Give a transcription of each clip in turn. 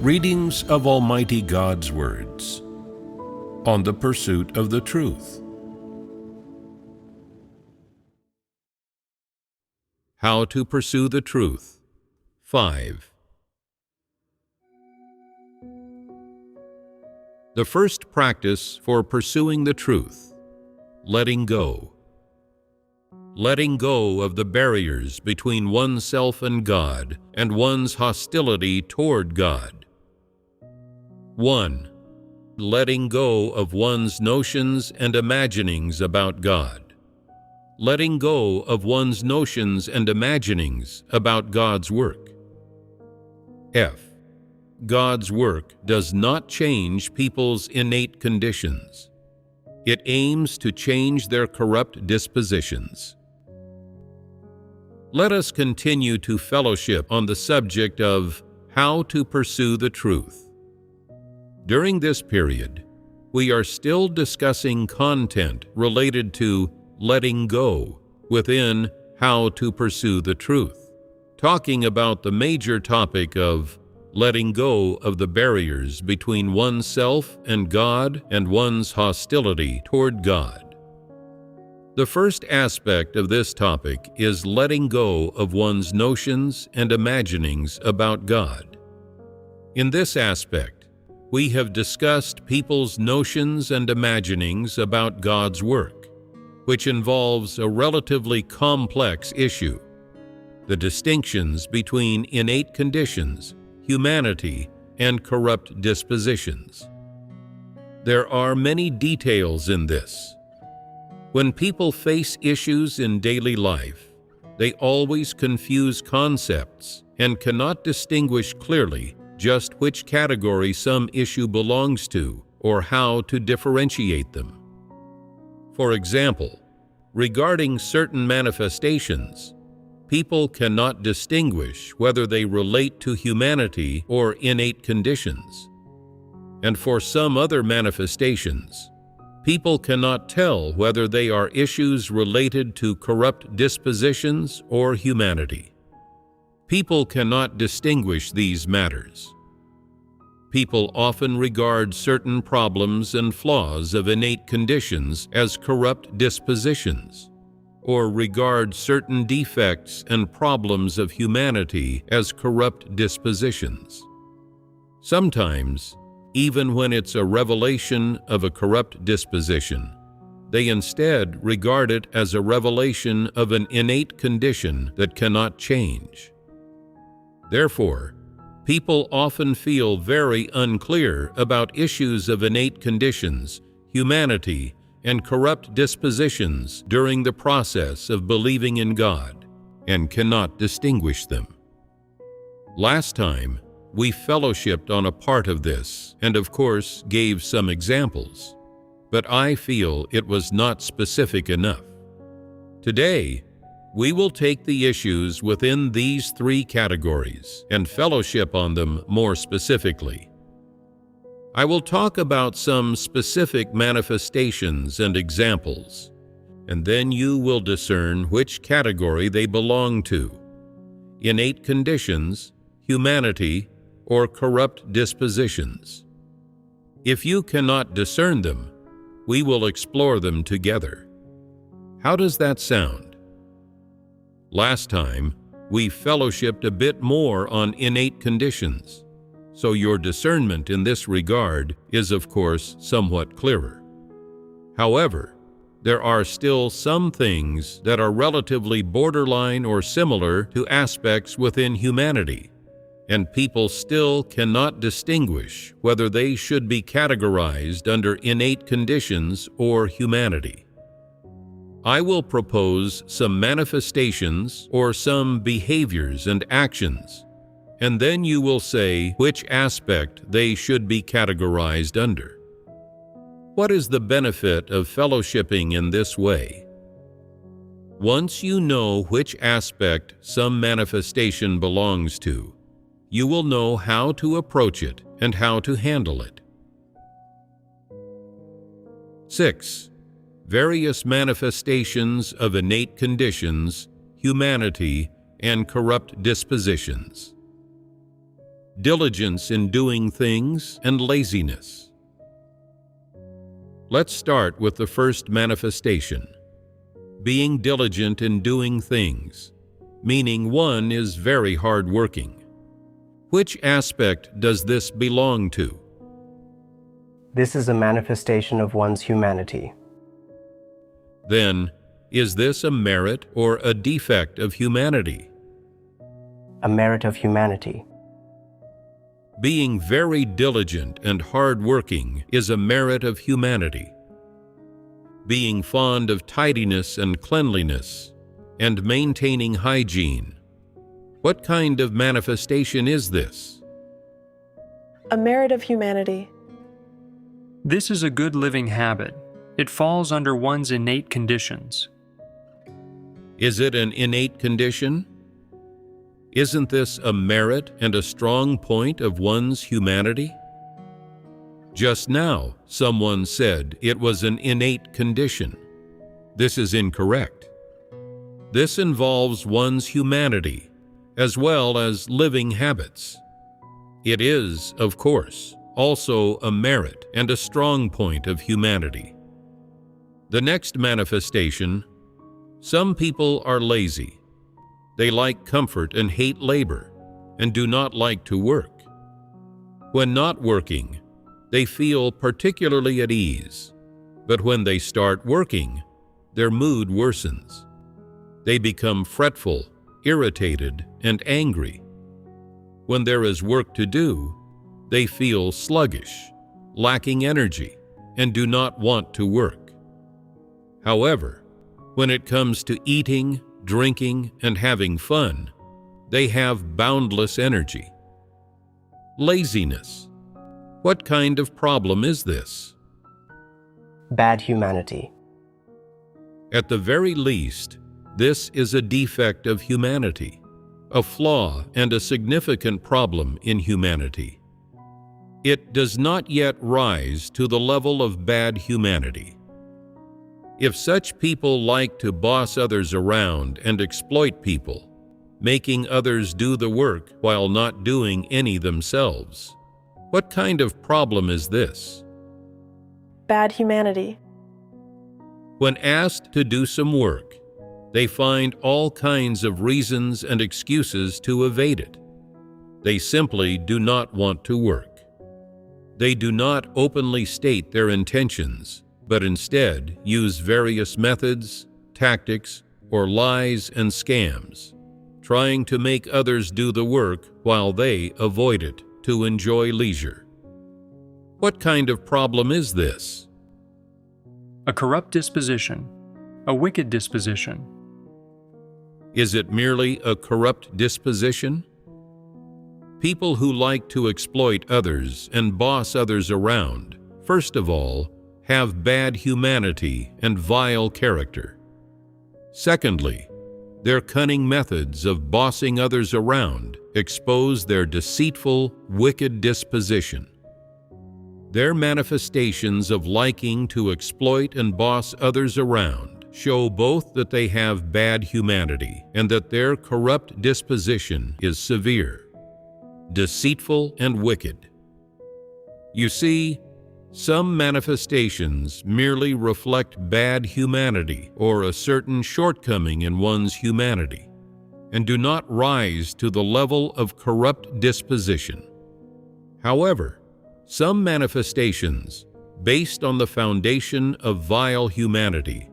Readings of Almighty God's words on the pursuit of the truth. How to pursue the truth. 5. The first practice for pursuing the truth: letting go. Letting go of the barriers between oneself and God and one's hostility toward God. 1. Letting go of one's notions and imaginings about God. Letting go of one's notions and imaginings about God's work. F. God's work does not change people's innate conditions. It aims to change their corrupt dispositions. Let us continue to fellowship on the subject of how to pursue the truth. During this period, we are still discussing content related to letting go within how to pursue the truth, talking about the major topic of letting go of the barriers between oneself and God and one's hostility toward God. The first aspect of this topic is letting go of one's notions and imaginings about God. In this aspect, we have discussed people's notions and imaginings about God's work, which involves a relatively complex issue: the distinctions between innate conditions, humanity, and corrupt dispositions. There are many details in this. When people face issues in daily life, they always confuse concepts and cannot distinguish clearly just which category some issue belongs to or how to differentiate them. For example, regarding certain manifestations, people cannot distinguish whether they relate to humanity or innate conditions. And for some other manifestations, people cannot tell whether they are issues related to corrupt dispositions or humanity. People cannot distinguish these matters. People often regard certain problems and flaws of innate conditions as corrupt dispositions, or regard certain defects and problems of humanity as corrupt dispositions. Sometimes, even when it's a revelation of a corrupt disposition, they instead regard it as a revelation of an innate condition that cannot change. Therefore, people often feel very unclear about issues of innate conditions, humanity, and corrupt dispositions during the process of believing in God, and cannot distinguish them. Last time, we fellowshipped on a part of this and, of course, gave some examples, but I feel it was not specific enough. Today, we will take the issues within these three categories and fellowship on them more specifically. I will talk about some specific manifestations and examples, and then you will discern which category they belong to: innate conditions, humanity, or corrupt dispositions. If you cannot discern them, we will explore them together. How does that sound? Last time, we fellowshipped a bit more on innate conditions, so your discernment in this regard is, of course, somewhat clearer. However, there are still some things that are relatively borderline or similar to aspects within humanity, and people still cannot distinguish whether they should be categorized under innate conditions or humanity. I will propose some manifestations or some behaviors and actions, and then you will say which aspect they should be categorized under. What is the benefit of fellowshipping in this way? Once you know which aspect some manifestation belongs to, you will know how to approach it and how to handle it. 6. Various manifestations of innate conditions, humanity, and corrupt dispositions. diligence in doing things, and laziness. Let's start with the first manifestation, being diligent in doing things, meaning one is very hardworking. Which aspect does this belong to? This is a manifestation of one's humanity. Then, is this a merit or a defect of humanity? A merit of humanity. Being very diligent and hardworking is a merit of humanity. Being fond of tidiness and cleanliness and maintaining hygiene. What kind of manifestation is this? A merit of humanity. This is a good living habit. It falls under one's innate conditions. Is it an innate condition? Isn't this a merit and a strong point of one's humanity? Just now, someone said it was an innate condition. This is incorrect. This involves one's humanity, as well as living habits. It is, of course, also a merit and a strong point of humanity. The next manifestation: some people are lazy. They like comfort and hate labor, and do not like to work. When not working, they feel particularly at ease, but when they start working, their mood worsens. They become fretful, irritated, and angry. When there is work to do, they feel sluggish, lacking energy, and do not want to work. However, when it comes to eating, drinking, and having fun, they have boundless energy. Laziness. What kind of problem is this? Bad humanity. At the very least, this is a defect of humanity, a flaw and a significant problem in humanity. It does not yet rise to the level of bad humanity. If such people like to boss others around and exploit people, making others do the work while not doing any themselves, what kind of problem is this? Bad humanity. When asked to do some work, they find all kinds of reasons and excuses to evade it. They simply do not want to work. They do not openly state their intentions, but instead use various methods, tactics, or lies and scams, trying to make others do the work while they avoid it to enjoy leisure. What kind of problem is this? A corrupt disposition. A wicked disposition. Is it merely a corrupt disposition? People who like to exploit others and boss others around, first of all, have bad humanity and vile character. Secondly, their cunning methods of bossing others around expose their deceitful, wicked disposition. Their manifestations of liking to exploit and boss others around show both that they have bad humanity and that their corrupt disposition is severe, deceitful, and wicked. You see, some manifestations merely reflect bad humanity or a certain shortcoming in one's humanity, and do not rise to the level of corrupt disposition. However, some manifestations, based on the foundation of vile humanity,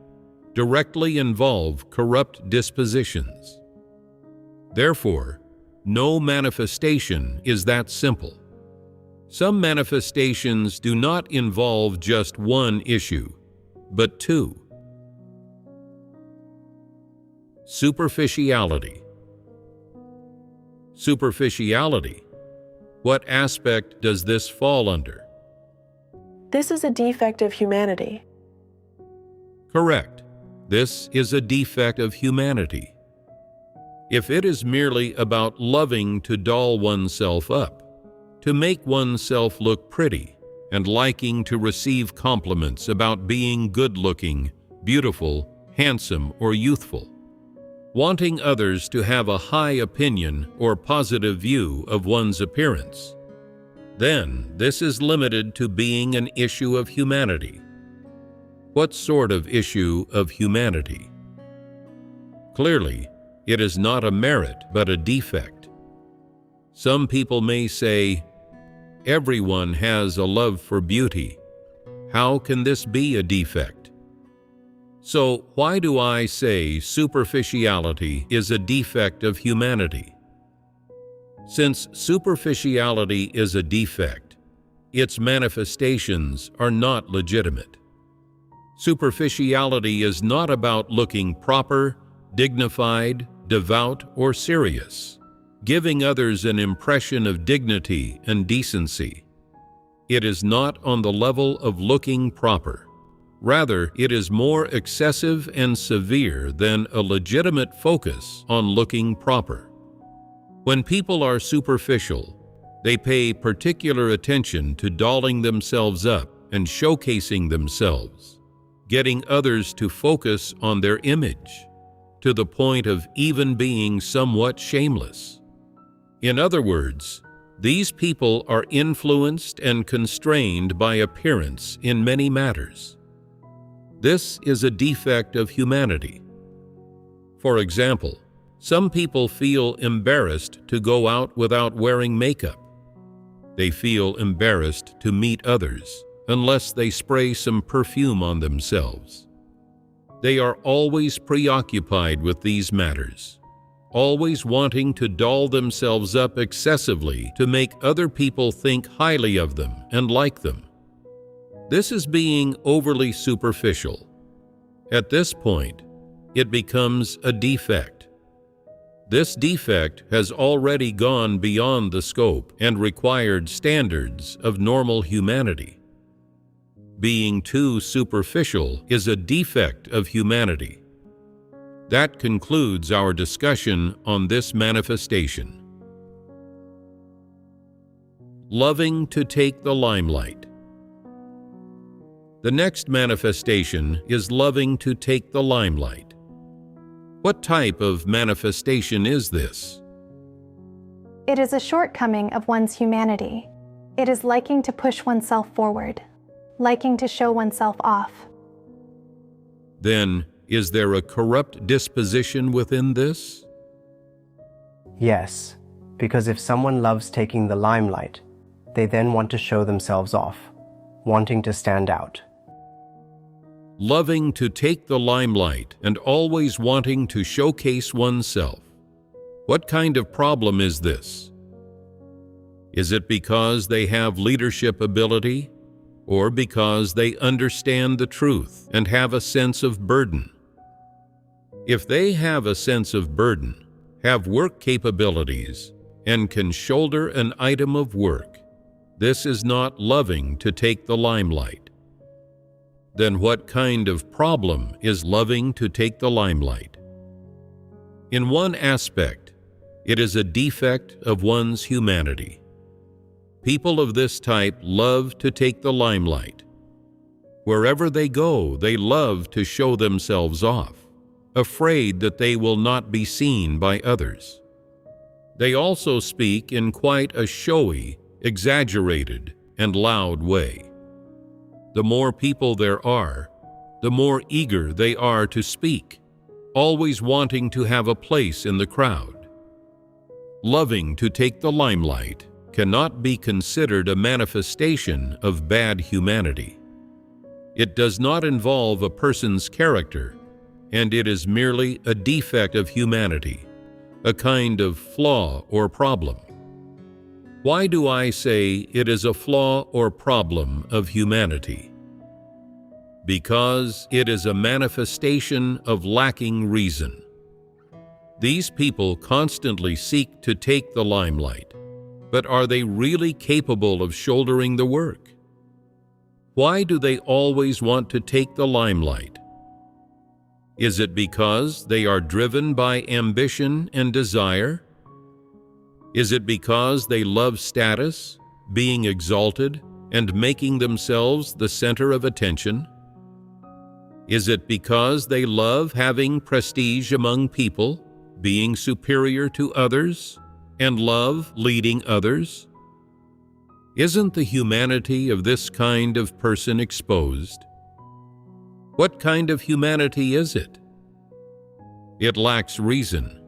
directly involve corrupt dispositions. Therefore, no manifestation is that simple. Some manifestations do not involve just one issue, but two. Superficiality. Superficiality. What aspect does this fall under? This is a defect of humanity. Correct. This is a defect of humanity. If it is merely about loving to doll oneself up, to make oneself look pretty, and liking to receive compliments about being good-looking, beautiful, handsome, or youthful, wanting others to have a high opinion or positive view of one's appearance, then this is limited to being an issue of humanity. What sort of issue of humanity? Clearly, it is not a merit but a defect. Some people may say, "Everyone has a love for beauty. How can this be a defect?" So why do I say superficiality is a defect of humanity? Since superficiality is a defect, its manifestations are not legitimate. Superficiality is not about looking proper, dignified, devout, or serious, giving others an impression of dignity and decency. It is not on the level of looking proper. Rather, it is more excessive and severe than a legitimate focus on looking proper. When people are superficial, they pay particular attention to dolling themselves up and showcasing themselves, getting others to focus on their image, to the point of even being somewhat shameless. In other words, these people are influenced and constrained by appearance in many matters. This is a defect of humanity. For example, some people feel embarrassed to go out without wearing makeup. They feel embarrassed to meet others unless they spray some perfume on themselves. They are always preoccupied with these matters, always wanting to doll themselves up excessively to make other people think highly of them and like them. This is being overly superficial. At this point, it becomes a defect. This defect has already gone beyond the scope and required standards of normal humanity. Being too superficial is a defect of humanity. That concludes our discussion on this manifestation. Loving to take the limelight. The next manifestation is loving to take the limelight. What type of manifestation is this? It is a shortcoming of one's humanity. It is liking to push oneself forward, liking to show oneself off. Then, is there a corrupt disposition within this? Yes, because if someone loves taking the limelight, they then want to show themselves off, wanting to stand out. Loving to take the limelight and always wanting to showcase oneself. What kind of problem is this? Is it because they have leadership ability, or because they understand the truth and have a sense of burden? If they have a sense of burden, have work capabilities, and can shoulder an item of work, this is not loving to take the limelight. Then what kind of problem is loving to take the limelight? In one aspect, it is a defect of one's humanity. People of this type love to take the limelight. Wherever they go, they love to show themselves off, afraid that they will not be seen by others. They also speak in quite a showy, exaggerated, and loud way. The more people there are, the more eager they are to speak, always wanting to have a place in the crowd. Loving to take the limelight cannot be considered a manifestation of bad humanity. It does not involve a person's character, and it is merely a defect of humanity, a kind of flaw or problem. Why do I say it is a flaw or problem of humanity? Because it is a manifestation of lacking reason. These people constantly seek to take the limelight, but are they really capable of shouldering the work? Why do they always want to take the limelight? Is it because they are driven by ambition and desire? Is it because they love status, being exalted, and making themselves the center of attention? Is it because they love having prestige among people, being superior to others, and love leading others? Isn't the humanity of this kind of person exposed? What kind of humanity is it? It lacks reason.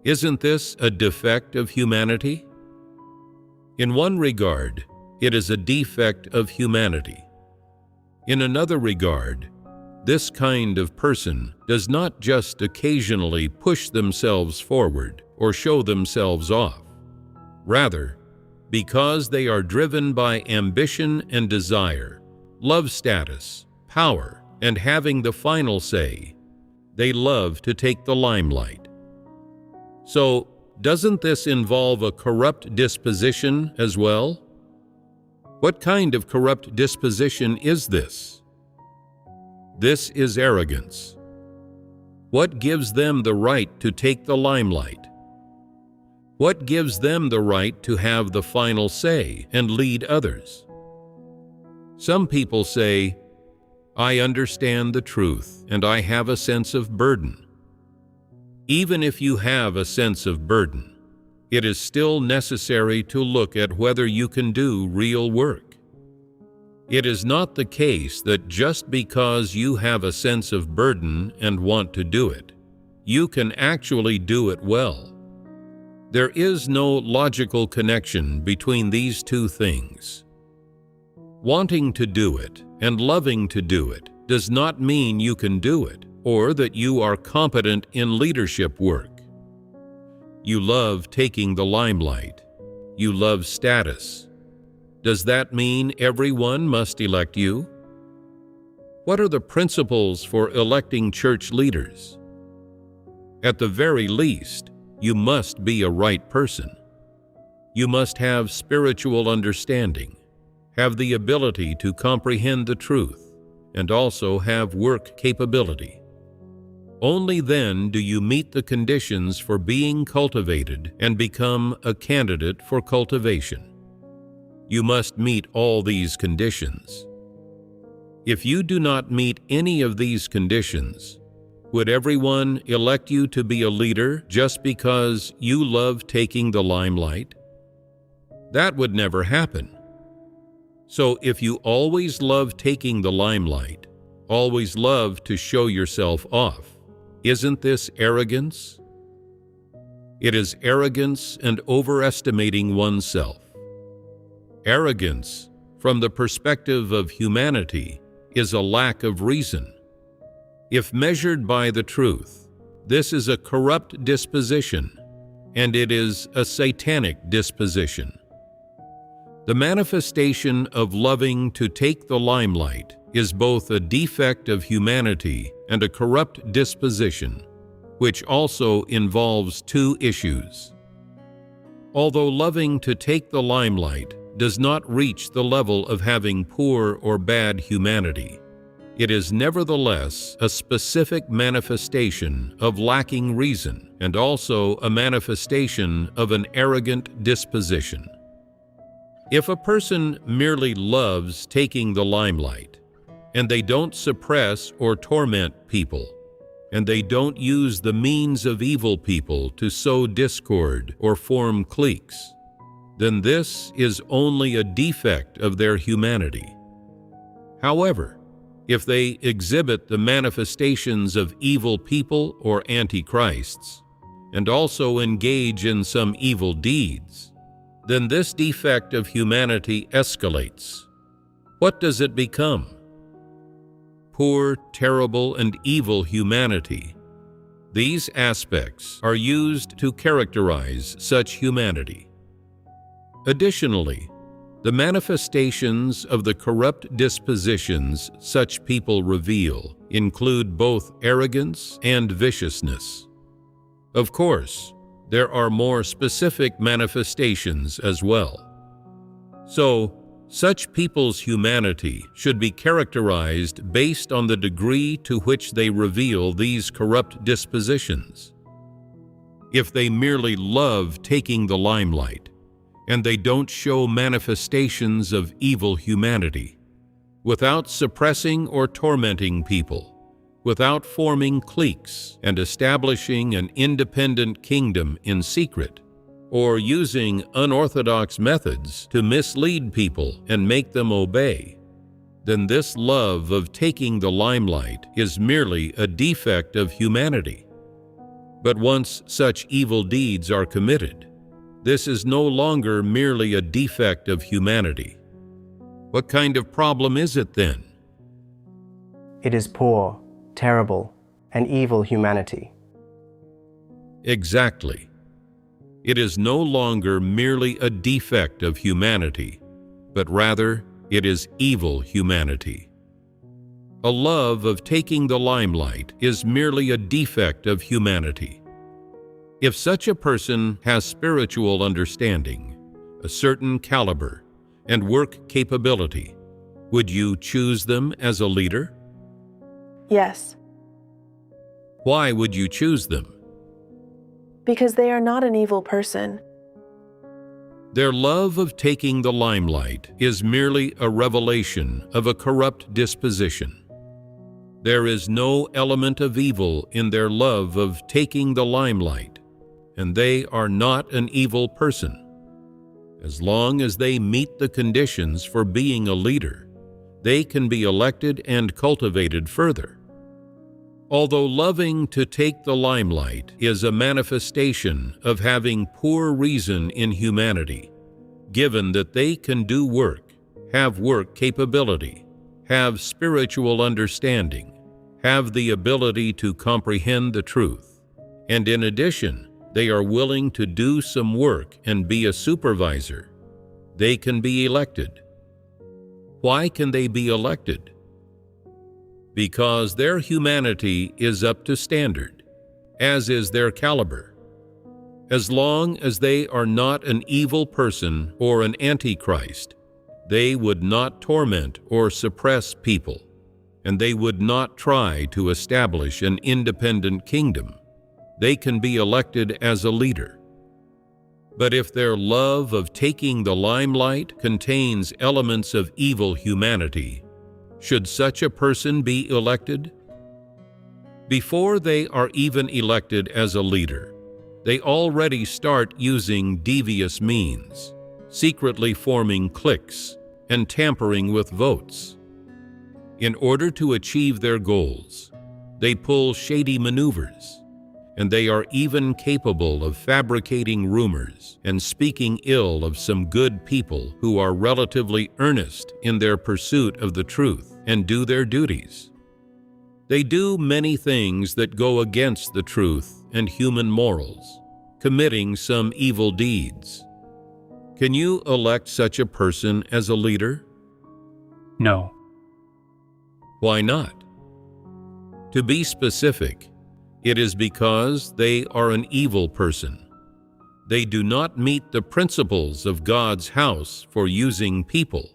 Isn't this a defect of humanity? In one regard, it is a defect of humanity. In another regard, this kind of person does not just occasionally push themselves forward or show themselves off. Rather, because they are driven by ambition and desire, love status, power, and having the final say, they love to take the limelight. So, doesn't this involve a corrupt disposition as well? What kind of corrupt disposition is this? This is arrogance. What gives them the right to take the limelight? What gives them the right to have the final say and lead others? Some people say, "I understand the truth and I have a sense of burden." Even if you have a sense of burden, it is still necessary to look at whether you can do real work. It is not the case that just because you have a sense of burden and want to do it, you can actually do it well. There is no logical connection between these two things. Wanting to do it and loving to do it does not mean you can do it or that you are competent in leadership work. You love taking the limelight. You love status. Does that mean everyone must elect you? What are the principles for electing church leaders? At the very least, you must be a right person. You must have spiritual understanding, have the ability to comprehend the truth, and also have work capability. Only then do you meet the conditions for being cultivated and become a candidate for cultivation. You must meet all these conditions. If you do not meet any of these conditions, would everyone elect you to be a leader just because you love taking the limelight? That would never happen. So if you always love taking the limelight, always love to show yourself off, isn't this arrogance? It is arrogance and overestimating oneself. Arrogance, from the perspective of humanity, is a lack of reason. If measured by the truth, this is a corrupt disposition, and it is a satanic disposition. The manifestation of loving to take the limelight is both a defect of humanity and a corrupt disposition, which also involves two issues. Although loving to take the limelight does not reach the level of having poor or bad humanity, it is nevertheless a specific manifestation of lacking reason and also a manifestation of an arrogant disposition. If a person merely loves taking the limelight, and they don't suppress or torment people, and they don't use the means of evil people to sow discord or form cliques, then this is only a defect of their humanity. However, if they exhibit the manifestations of evil people or antichrists, and also engage in some evil deeds, then this defect of humanity escalates. What does it become? Poor, terrible, and evil humanity. These aspects are used to characterize such humanity. Additionally, the manifestations of the corrupt dispositions such people reveal include both arrogance and viciousness. Of course, there are more specific manifestations as well. So, such people's humanity should be characterized based on the degree to which they reveal these corrupt dispositions. If they merely love taking the limelight, and they don't show manifestations of evil humanity, without suppressing or tormenting people, without forming cliques and establishing an independent kingdom in secret, or using unorthodox methods to mislead people and make them obey, then this love of taking the limelight is merely a defect of humanity. But once such evil deeds are committed, this is no longer merely a defect of humanity. What kind of problem is it then? It is poor, terrible, and evil humanity. Exactly. It is no longer merely a defect of humanity, but rather it is evil humanity. A love of taking the limelight is merely a defect of humanity. If such a person has spiritual understanding, a certain caliber, and work capability, would you choose them as a leader? Yes, Why would you choose them? because they are not an evil person. Their love of taking the limelight is merely a revelation of a corrupt disposition. There is no element of evil in their love of taking the limelight, and they are not an evil person. As long as they meet the conditions for being a leader, they can be elected and cultivated further. Although loving to take the limelight is a manifestation of having poor reason in humanity, given that they can do work, have work capability, have spiritual understanding, have the ability to comprehend the truth, and in addition, they are willing to do some work and be a supervisor, they can be elected. Why can they be elected? Because their humanity is up to standard, as is their caliber. As long as they are not an evil person or an antichrist, they would not torment or suppress people, and they would not try to establish an independent kingdom. They can be elected as a leader. But if their love of taking the limelight contains elements of evil humanity, should such a person be elected? Before they are even elected as a leader, they already start using devious means, secretly forming cliques and tampering with votes. In order to achieve their goals, they pull shady maneuvers, and they are even capable of fabricating rumors and speaking ill of some good people who are relatively earnest in their pursuit of the truth and do their duties. They do many things that go against the truth and human morals, committing some evil deeds. Can you elect such a person as a leader? No. Why not? To be specific, it is because they are an evil person. They do not meet the principles of God's house for using people.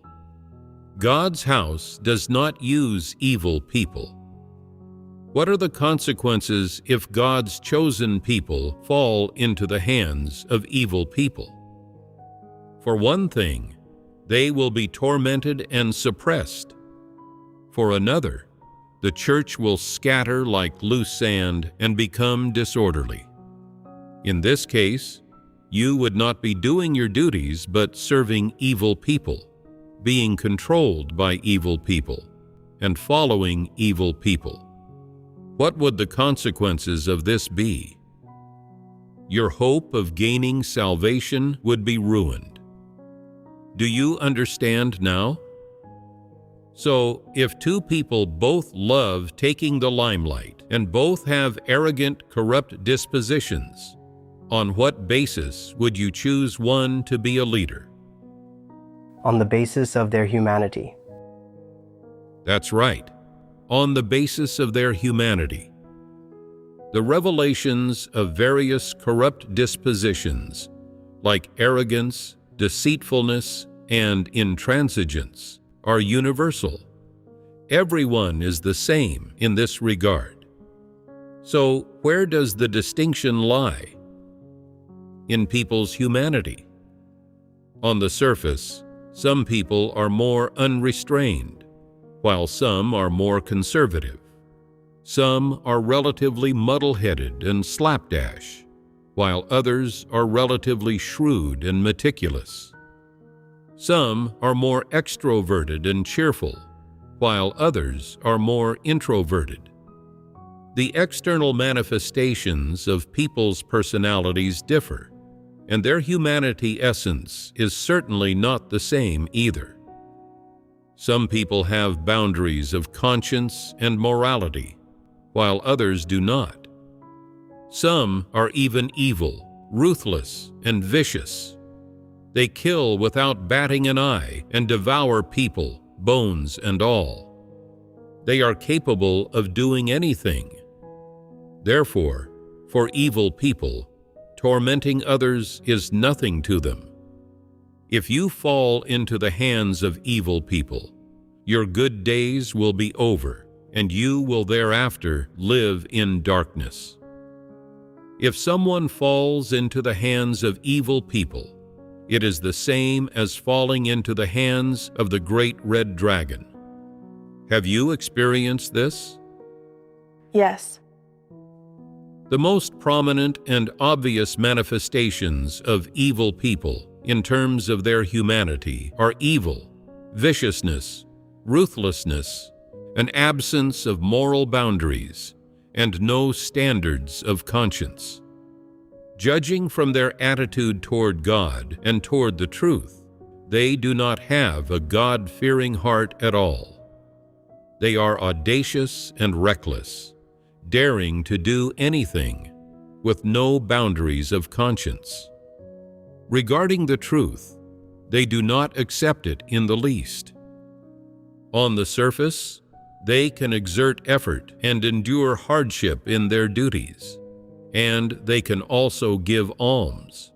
God's house does not use evil people. What are the consequences if God's chosen people fall into the hands of evil people? For one thing, they will be tormented and suppressed. For another, the church will scatter like loose sand and become disorderly. In this case, you would not be doing your duties but serving evil people, being controlled by evil people, and following evil people. What would the consequences of this be? Your hope of gaining salvation would be ruined. Do you understand now? So, if two people both love taking the limelight and both have arrogant, corrupt dispositions, on what basis would you choose one to be a leader? On the basis of their humanity. That's right, on the basis of their humanity. The revelations of various corrupt dispositions, like arrogance, deceitfulness, and intransigence, are universal. Everyone is the same in this regard. So, where does the distinction lie? In people's humanity. On the surface, some people are more unrestrained, while some are more conservative. Some are relatively muddle-headed and slapdash, while others are relatively shrewd and meticulous. Some are more extroverted and cheerful, while others are more introverted. The external manifestations of people's personalities differ, and their humanity essence is certainly not the same either. Some people have boundaries of conscience and morality, while others do not. Some are even evil, ruthless, and vicious. They kill without batting an eye and devour people, bones and all. They are capable of doing anything. Therefore, for evil people, tormenting others is nothing to them. If you fall into the hands of evil people, your good days will be over, and you will thereafter live in darkness. If someone falls into the hands of evil people, it is the same as falling into the hands of the great red dragon. Have you experienced this? Yes. The most prominent and obvious manifestations of evil people in terms of their humanity are evil, viciousness, ruthlessness, an absence of moral boundaries, and no standards of conscience. Judging from their attitude toward God and toward the truth, they do not have a God-fearing heart at all. They are audacious and reckless, daring to do anything, with no boundaries of conscience. Regarding the truth, they do not accept it in the least. On the surface, they can exert effort and endure hardship in their duties, and they can also give alms.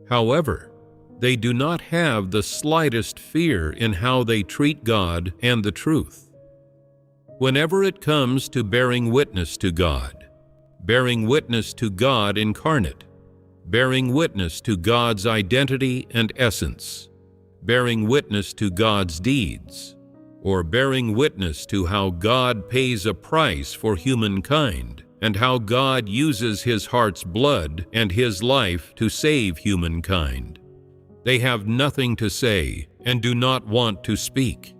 However, they do not have the slightest fear in how they treat God and the truth. Whenever it comes to bearing witness to God incarnate, bearing witness to God's identity and essence, bearing witness to God's deeds, or bearing witness to how God pays a price for humankind and how God uses His heart's blood and His life to save humankind, they have nothing to say and do not want to speak.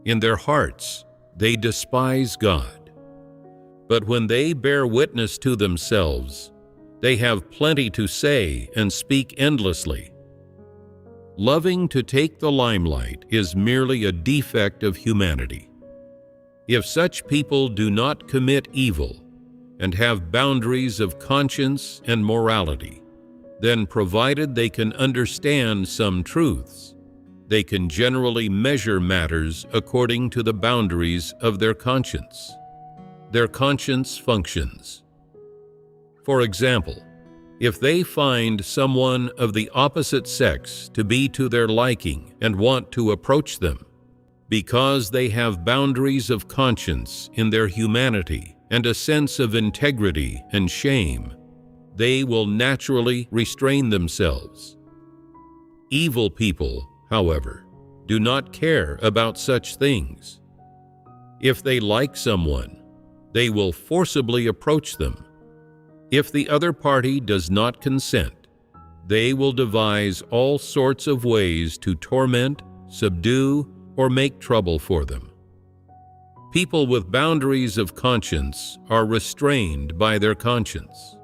In their hearts, they despise God. But when they bear witness to themselves, they have plenty to say and speak endlessly. Loving to take the limelight is merely a defect of humanity. If such people do not commit evil and have boundaries of conscience and morality, then provided they can understand some truths, they can generally measure matters according to the boundaries of their conscience. Their conscience functions. For example, if they find someone of the opposite sex to be to their liking and want to approach them, because they have boundaries of conscience in their humanity and a sense of integrity and shame, they will naturally restrain themselves. Evil people, however, do not care about such things. If they like someone, they will forcibly approach them. If the other party does not consent, they will devise all sorts of ways to torment, subdue, or make trouble for them. People with boundaries of conscience are restrained by their conscience.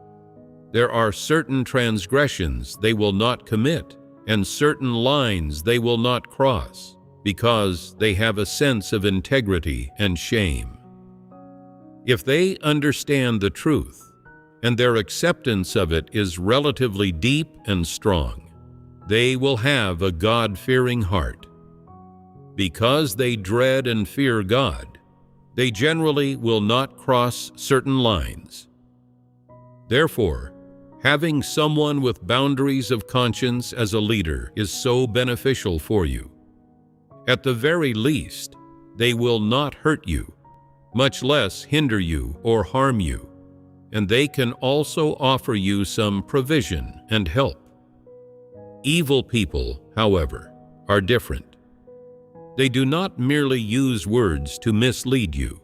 There are certain transgressions they will not commit, and certain lines they will not cross, because they have a sense of integrity and shame. If they understand the truth, and their acceptance of it is relatively deep and strong, they will have a God-fearing heart. Because they dread and fear God, they generally will not cross certain lines. Therefore, having someone with boundaries of conscience as a leader is so beneficial for you. At the very least, they will not hurt you, much less hinder you or harm you, and they can also offer you some provision and help. Evil people, however, are different. They do not merely use words to mislead you.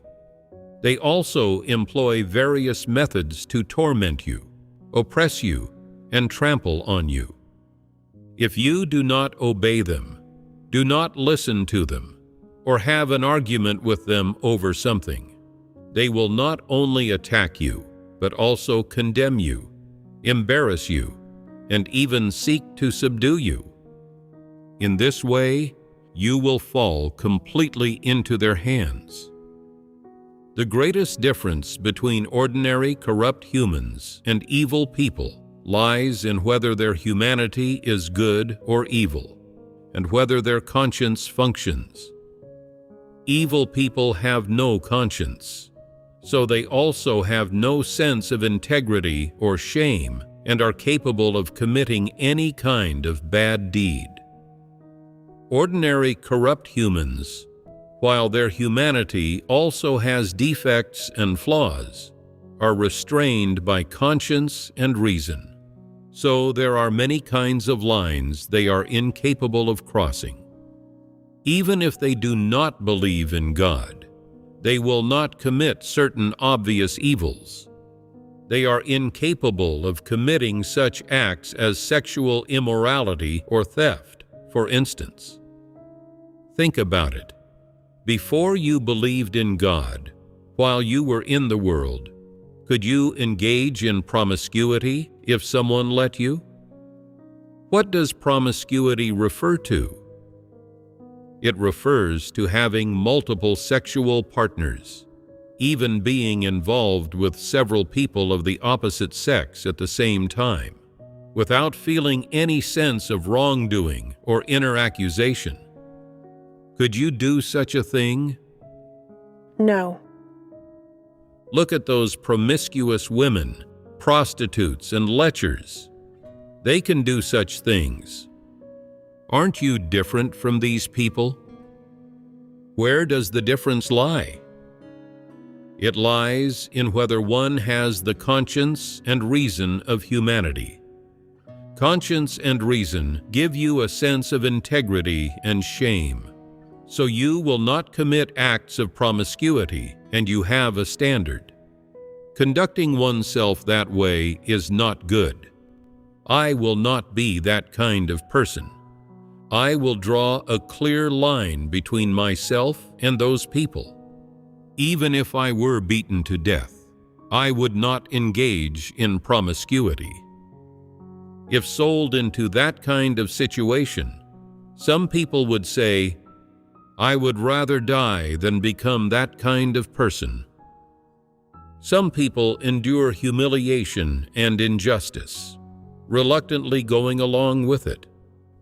They also employ various methods to torment you, oppress you, and trample on you. If you do not obey them, do not listen to them, or have an argument with them over something, they will not only attack you, but also condemn you, embarrass you, and even seek to subdue you. In this way, you will fall completely into their hands. The greatest difference between ordinary corrupt humans and evil people lies in whether their humanity is good or evil, and whether their conscience functions. Evil people have no conscience, so they also have no sense of integrity or shame and are capable of committing any kind of bad deed. Ordinary corrupt humans, while their humanity also has defects and flaws, are restrained by conscience and reason. So there are many kinds of lines they are incapable of crossing. Even if they do not believe in God, they will not commit certain obvious evils. They are incapable of committing such acts as sexual immorality or theft, for instance. Think about it. Before you believed in God, while you were in the world, could you engage in promiscuity if someone let you? What does promiscuity refer to? It refers to having multiple sexual partners, even being involved with several people of the opposite sex at the same time, without feeling any sense of wrongdoing or inner accusation. Could you do such a thing? No. Look at those promiscuous women, prostitutes, and lechers. They can do such things. Aren't you different from these people? Where does the difference lie? It lies in whether one has the conscience and reason of humanity. Conscience and reason give you a sense of integrity and shame, so you will not commit acts of promiscuity, and you have a standard. Conducting oneself that way is not good. I will not be that kind of person. I will draw a clear line between myself and those people. Even if I were beaten to death, I would not engage in promiscuity. If sold into that kind of situation, some people would say, I would rather die than become that kind of person. Some people endure humiliation and injustice, reluctantly going along with it,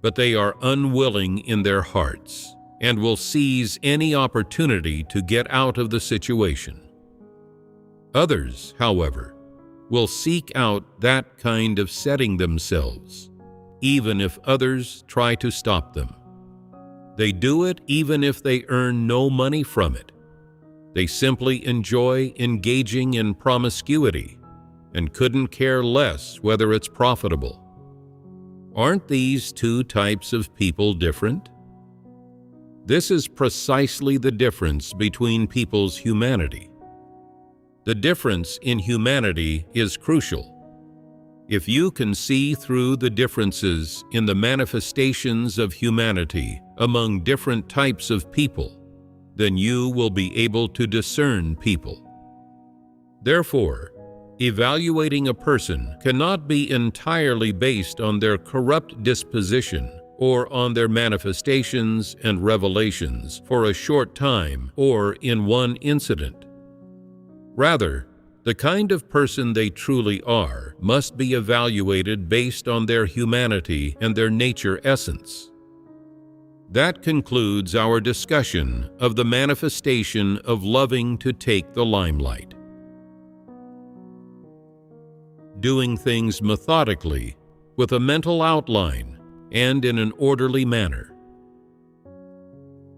but they are unwilling in their hearts and will seize any opportunity to get out of the situation. Others, however, will seek out that kind of setting themselves, even if others try to stop them. They do it even if they earn no money from it. They simply enjoy engaging in promiscuity and couldn't care less whether it's profitable. Aren't these two types of people different? This is precisely the difference between people's humanity. The difference in humanity is crucial. If you can see through the differences in the manifestations of humanity among different types of people, then you will be able to discern people. Therefore, evaluating a person cannot be entirely based on their corrupt disposition or on their manifestations and revelations for a short time or in one incident. Rather, the kind of person they truly are must be evaluated based on their humanity and their nature essence. That concludes our discussion of the manifestation of loving to take the limelight. Doing things methodically, with a mental outline, and in an orderly manner.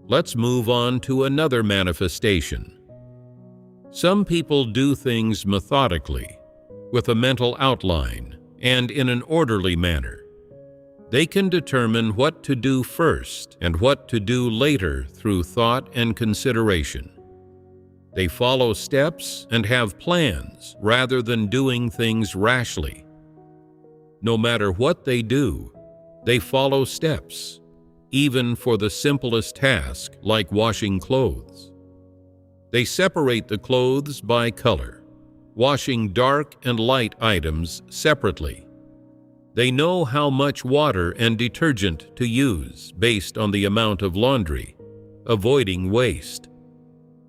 Let's move on to another manifestation. Some people do things methodically, with a mental outline, and in an orderly manner. They can determine what to do first and what to do later through thought and consideration. They follow steps and have plans rather than doing things rashly. No matter what they do, they follow steps, even for the simplest task like washing clothes. They separate the clothes by color, washing dark and light items separately. They know how much water and detergent to use based on the amount of laundry, avoiding waste.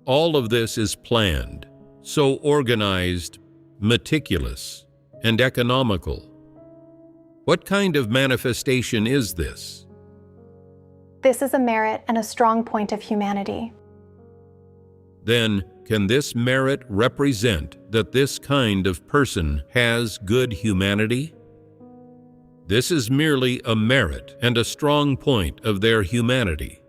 All of this is planned, so organized, meticulous, and economical. What kind of manifestation is this? This is a merit and a strong point of humanity. Then, can this merit represent that this kind of person has good humanity? This is merely a merit and a strong point of their humanity.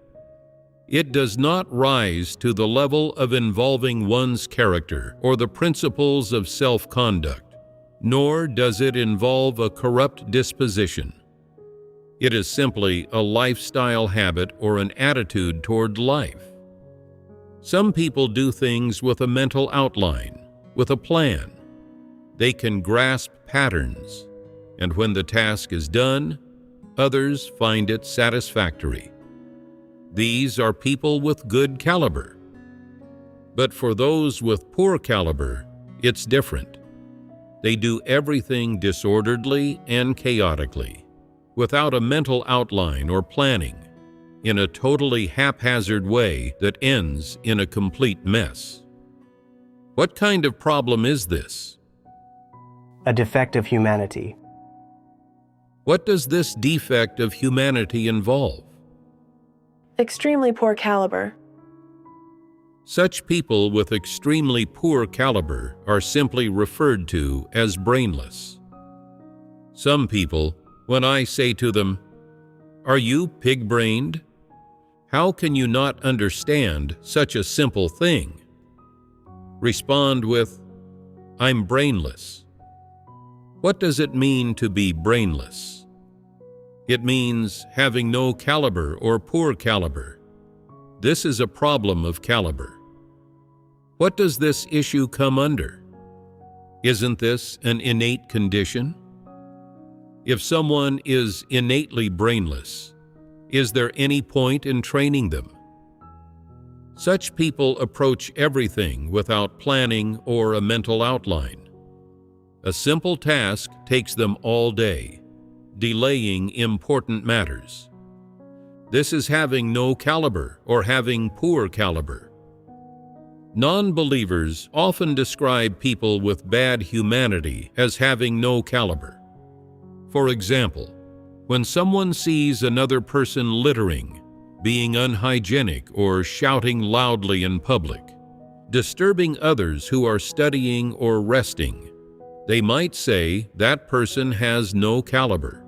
It does not rise to the level of involving one's character or the principles of self-conduct, nor does it involve a corrupt disposition. It is simply a lifestyle habit or an attitude toward life. Some people do things with a mental outline, with a plan. They can grasp patterns, and when the task is done, others find it satisfactory. These are people with good caliber. But for those with poor caliber, it's different. They do everything disorderly and chaotically, without a mental outline or planning, in a totally haphazard way that ends in a complete mess. What kind of problem is this? A defect of humanity. What does this defect of humanity involve? Extremely poor caliber. Such people with extremely poor caliber are simply referred to as brainless. Some people, when I say to them, "Are you pig-brained? How can you not understand such a simple thing?" respond with, "I'm brainless." What does it mean to be brainless? It means having no caliber or poor caliber. This is a problem of caliber. What does this issue come under? Isn't this an innate condition? If someone is innately brainless, is there any point in training them? Such people approach everything without planning or a mental outline. A simple task takes them all day, delaying important matters. This is having no caliber or having poor caliber. Non-believers often describe people with bad humanity as having no caliber. For example, when someone sees another person littering, being unhygienic, or shouting loudly in public, disturbing others who are studying or resting, they might say that person has no caliber.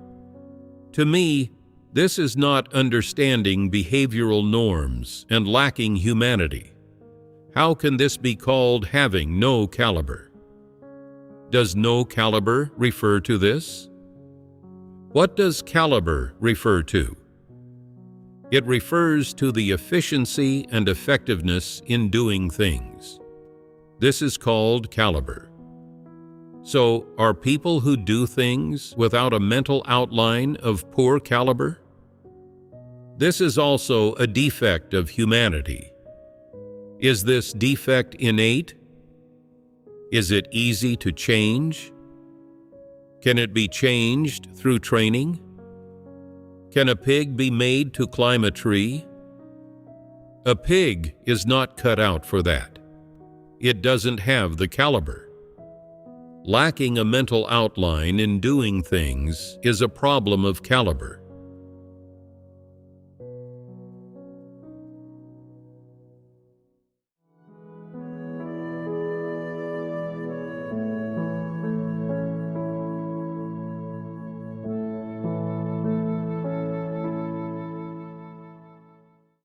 To me, this is not understanding behavioral norms and lacking humanity. How can this be called having no caliber? Does no caliber refer to this? What does caliber refer to? It refers to the efficiency and effectiveness in doing things. This is called caliber. So, are people who do things without a mental outline of poor caliber? This is also a defect of humanity. Is this defect innate? Is it easy to change? Can it be changed through training? Can a pig be made to climb a tree? A pig is not cut out for that. It doesn't have the caliber. Lacking a mental outline in doing things is a problem of caliber.